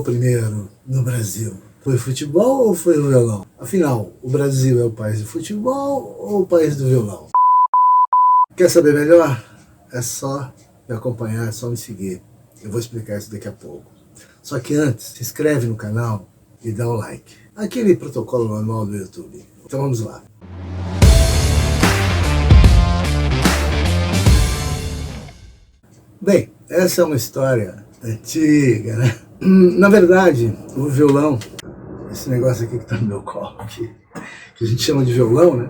primeiro no Brasil? Foi o futebol ou foi o violão? Afinal, o Brasil é o país do futebol ou o país do violão? Quer saber melhor? É só me acompanhar, é só me seguir. Eu vou explicar isso daqui a pouco. Só que antes, se inscreve no canal e dá o like. Aquele protocolo normal do YouTube. Então vamos lá. Bem, essa é uma história antiga, né? Na verdade, o violão, esse negócio aqui que está no meu colo, que a gente chama de violão, né?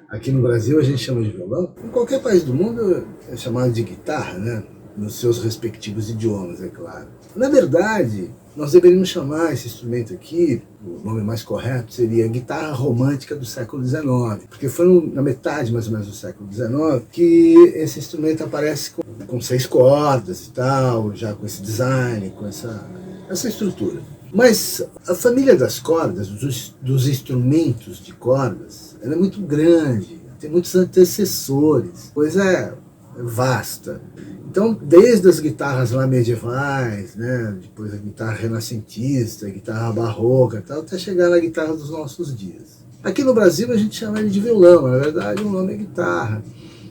Aqui no Brasil a gente chama de violão. Em qualquer país do mundo é chamado de guitarra, né? Nos seus respectivos idiomas, é claro. Na verdade, nós deveríamos chamar esse instrumento aqui, o nome mais correto seria guitarra romântica do século XIX, porque foi na metade mais ou menos do século XIX que esse instrumento aparece com 6 cordas e tal, já com esse design, com essa estrutura. Mas a família das cordas, dos instrumentos de cordas, ela é muito grande, tem muitos antecessores, pois é vasta. Então, desde as guitarras lá medievais, né, depois a guitarra renascentista, a guitarra barroca e tal, até chegar na guitarra dos nossos dias. Aqui no Brasil a gente chama ele de violão, na verdade o nome é guitarra,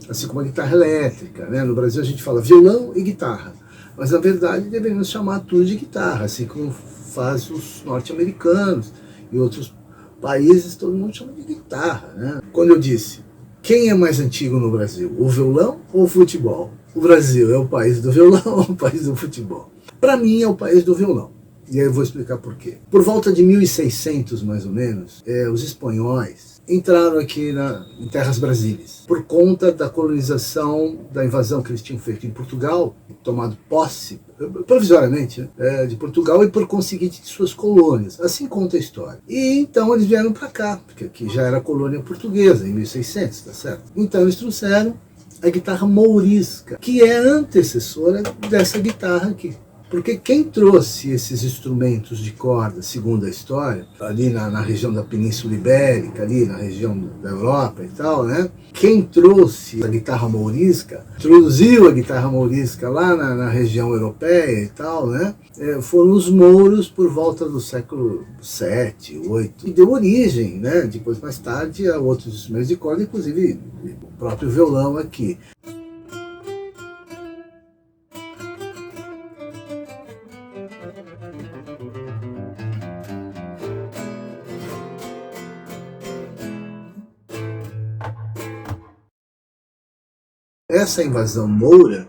assim como a guitarra elétrica, né? No Brasil a gente fala violão e guitarra, mas na verdade deveríamos chamar tudo de guitarra, assim como faz os norte-americanos e outros países, todo mundo chama de guitarra, né? Quando eu disse, quem é mais antigo no Brasil, o violão ou o futebol? O Brasil é o país do violão ou o país do futebol? Para mim é o país do violão. E aí eu vou explicar por quê. Por volta de 1600, mais ou menos, os espanhóis entraram aqui em terras brasílias, por conta da colonização, da invasão que eles tinham feito em Portugal, tomado posse, provisoriamente, né, de Portugal e por conseguinte de suas colônias. Assim conta a história. E então eles vieram para cá, porque aqui já era colônia portuguesa, em 1600, tá certo? Então eles trouxeram a guitarra mourisca, que é a antecessora dessa guitarra aqui. Porque quem trouxe esses instrumentos de corda, segundo a história, ali na região da Península Ibérica, ali na região da Europa e tal, né? Quem trouxe a guitarra mourisca, introduziu a guitarra mourisca lá na região europeia e tal, né? Foram os mouros por volta do século VII, VIII, e deu origem, né? Depois, mais tarde, a outros instrumentos de corda, inclusive o próprio violão aqui. Essa invasão moura,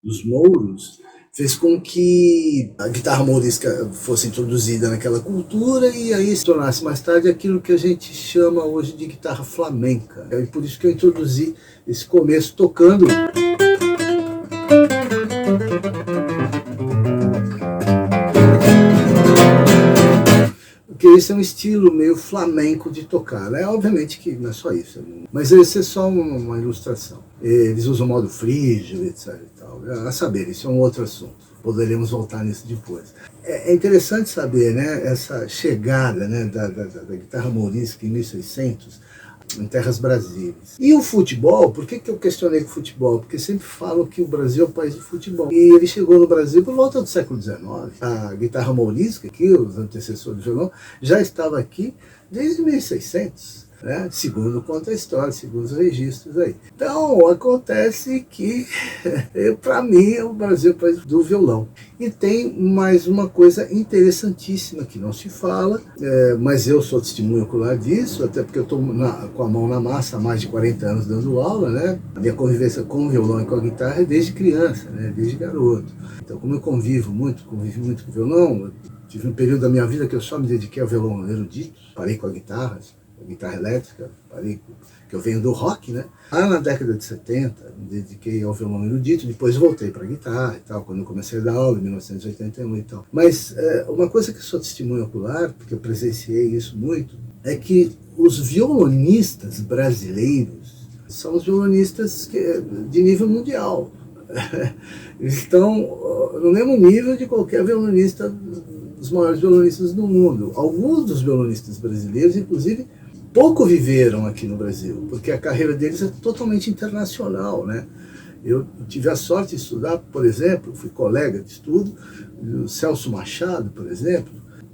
dos mouros, fez com que a guitarra mourisca fosse introduzida naquela cultura e aí se tornasse mais tarde aquilo que a gente chama hoje de guitarra flamenca. E por isso que eu introduzi esse começo tocando. Porque esse é um estilo meio flamenco de tocar, né? Obviamente que não é só isso, mas esse é só uma ilustração. Eles usam modo frígio, etc. E tal. A saber, isso é um outro assunto. Poderemos voltar nisso depois. É interessante saber, né, essa chegada, né, da guitarra mourisca em 1600 em terras brasílias. E o futebol, por que eu questionei o futebol? Porque sempre falam que o Brasil é o país do futebol. E ele chegou no Brasil por volta do século XIX. A guitarra mourisca, aqui, os antecessores do violão, já estava aqui desde 1600. Né? Segundo conta a história, segundo os registros aí. Então, acontece que, para mim, o Brasil é o país do violão. E tem mais uma coisa interessantíssima que não se fala, mas eu sou testemunho ocular disso, até porque eu estou com a mão na massa há mais de 40 anos dando aula, né? A minha convivência com o violão e com a guitarra é desde criança, né? Desde garoto. Então, como eu convivi muito com o violão, tive um período da minha vida que eu só me dediquei ao violão erudito, parei com a guitarra elétrica, que eu venho do rock, né? Lá na década de 70, me dediquei ao violão erudito, depois voltei para a guitarra e tal, quando eu comecei a dar aula, em 1981 e tal. Mas uma coisa que eu sou testemunho ocular, porque eu presenciei isso muito, é que os violonistas brasileiros são os violonistas de nível mundial. Eles estão no mesmo nível de qualquer violonista, dos maiores violonistas do mundo. Alguns dos violonistas brasileiros, inclusive, pouco viveram aqui no Brasil, porque a carreira deles é totalmente internacional, né? Eu tive a sorte de estudar, por exemplo, fui colega de estudo do Celso Machado, por exemplo,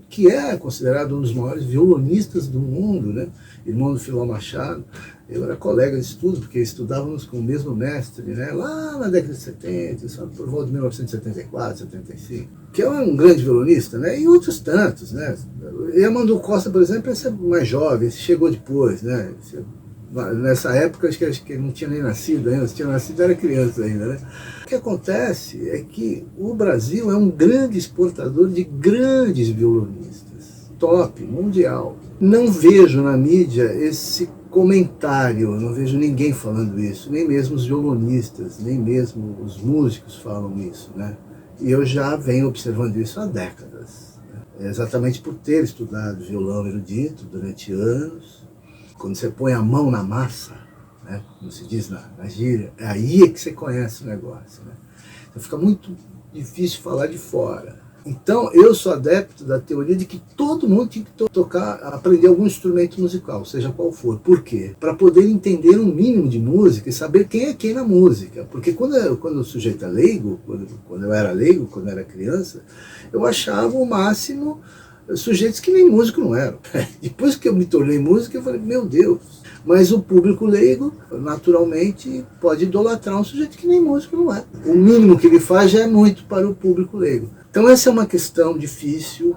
que é considerado um dos maiores violonistas do mundo, né? Irmão do Filó Machado. Eu era colega de estudo, porque estudávamos com o mesmo mestre, né? Lá na década de 70, só por volta de 1974, 75, que é um grande violonista, né? E outros tantos, né? E Amando Costa, por exemplo, esse é mais jovem, esse chegou depois, né? Nessa época, acho que não tinha nem nascido ainda, se tinha nascido era criança ainda, né? O que acontece é que o Brasil é um grande exportador de grandes violonistas, top, mundial. Não vejo na mídia esse comentário, não vejo ninguém falando isso, nem mesmo os violonistas, nem mesmo os músicos falam isso, né? E eu já venho observando isso há décadas, né? Exatamente por ter estudado violão erudito durante anos. Quando você põe a mão na massa, né, como se diz na gíria, é aí que você conhece o negócio, né? Então fica muito difícil falar de fora. Então eu sou adepto da teoria de que todo mundo tem que tocar, aprender algum instrumento musical, seja qual for. Por quê? Para poder entender um mínimo de música e saber quem é quem na música. Porque quando o sujeito é leigo, quando eu era leigo, quando eu era criança, eu achava o máximo sujeitos que nem músico não eram. Depois que eu me tornei músico, eu falei, meu Deus. Mas o público leigo, naturalmente, pode idolatrar um sujeito que nem músico não é. O mínimo que ele faz já é muito para o público leigo. Então essa é uma questão difícil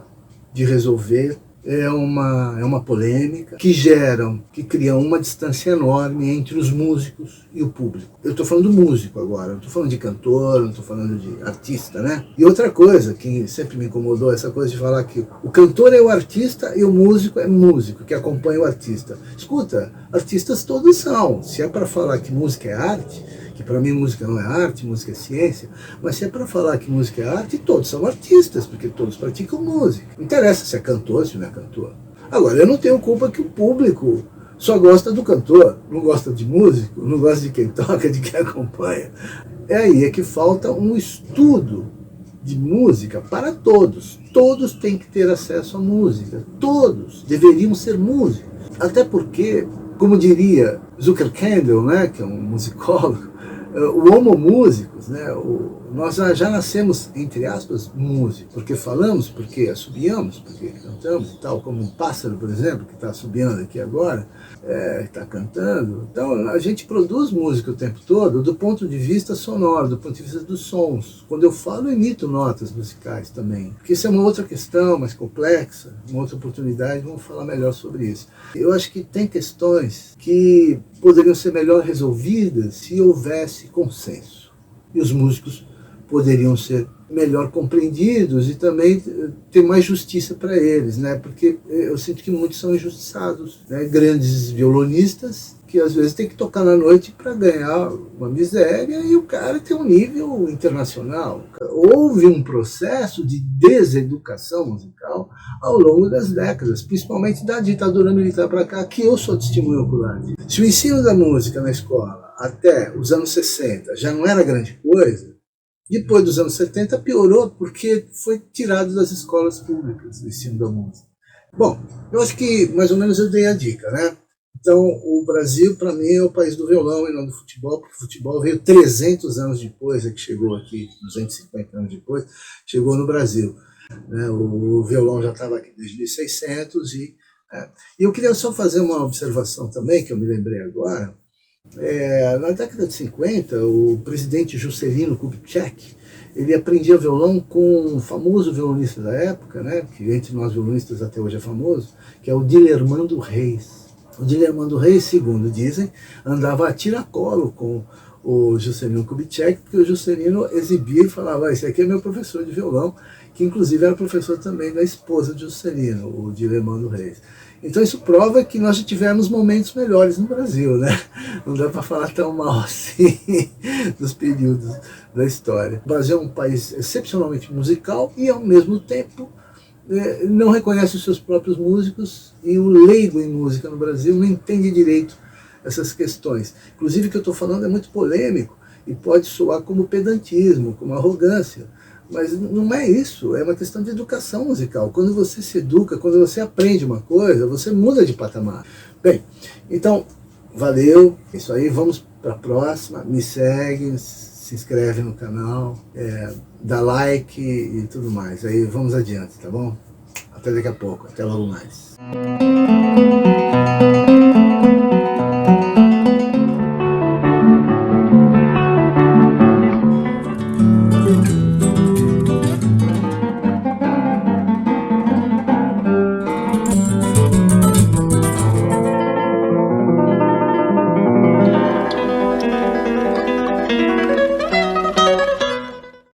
de resolver. É uma polêmica que cria uma distância enorme entre os músicos e o público. Eu estou falando do músico agora, não estou falando de cantor, não estou falando de artista, né? E outra coisa que sempre me incomodou, essa coisa de falar que o cantor é o artista e o músico é músico, que acompanha o artista. Escuta, artistas todos são. Se é para falar que música é arte, que para mim música não é arte, música é ciência, mas se é para falar que música é arte, todos são artistas, porque todos praticam música. Não interessa se é cantor, se não é cantor. Agora, eu não tenho culpa que o público só gosta do cantor, não gosta de músico, não gosta de quem toca, de quem acompanha. É aí que falta um estudo de música para todos. Todos têm que ter acesso à música, todos deveriam ser músicos. Até porque, como diria Zucker Kendall, né, que é um musicólogo, o homo músicos, né, nós já nascemos, entre aspas, músicos, porque falamos, porque assobiamos, porque cantamos e tal, como um pássaro, por exemplo, que está assobiando aqui agora, está cantando. Então a gente produz música o tempo todo do ponto de vista sonoro, do ponto de vista dos sons. Quando eu falo, eu emito notas musicais também, porque isso é uma outra questão mais complexa, uma outra oportunidade, vamos falar melhor sobre isso. Eu acho que tem questões que poderiam ser melhor resolvidas se houvesse consenso. E os músicos poderiam ser melhor compreendidos e também ter mais justiça para eles, né? Porque eu sinto que muitos são injustiçados, né? Grandes violonistas que às vezes tem que tocar na noite para ganhar uma miséria e o cara tem um nível internacional. Houve um processo de deseducação musical ao longo das décadas, principalmente da ditadura militar para cá, que eu sou testemunho ocular. Se o ensino da música na escola até os anos 60 já não era grande coisa, depois dos anos 70 piorou porque foi tirado das escolas públicas o ensino da música. Bom, eu acho que mais ou menos eu dei a dica, né? Então, o Brasil, para mim, é o país do violão e não do futebol, porque o futebol veio 300 anos depois, é que chegou aqui, 250 anos depois, chegou no Brasil. Né? O violão já estava aqui desde 1600. E eu queria só fazer uma observação também, que eu me lembrei agora. Na década de 50, o presidente Juscelino Kubitschek, ele aprendia violão com um famoso violonista da época, né? Que entre nós violonistas até hoje é famoso, que é o Dilermando Reis. O Dilermando Reis, segundo dizem, andava a tiracolo com o Juscelino Kubitschek, porque o Juscelino exibia e falava, esse aqui é meu professor de violão, que inclusive era professor também da esposa de Juscelino, o Dilermando Reis. Então isso prova que nós já tivemos momentos melhores no Brasil, né? Não dá para falar tão mal assim dos períodos da história. O Brasil é um país excepcionalmente musical e, ao mesmo tempo, não reconhece os seus próprios músicos, e o leigo em música no Brasil não entende direito essas questões. Inclusive, o que eu estou falando é muito polêmico e pode soar como pedantismo, como arrogância, mas não é isso, é uma questão de educação musical. Quando você se educa, quando você aprende uma coisa, você muda de patamar. Bem, então, valeu, é isso aí, vamos para a próxima. Me segue, se inscreve no canal, dá like e tudo mais. Aí vamos adiante, tá bom? Até daqui a pouco, até logo mais.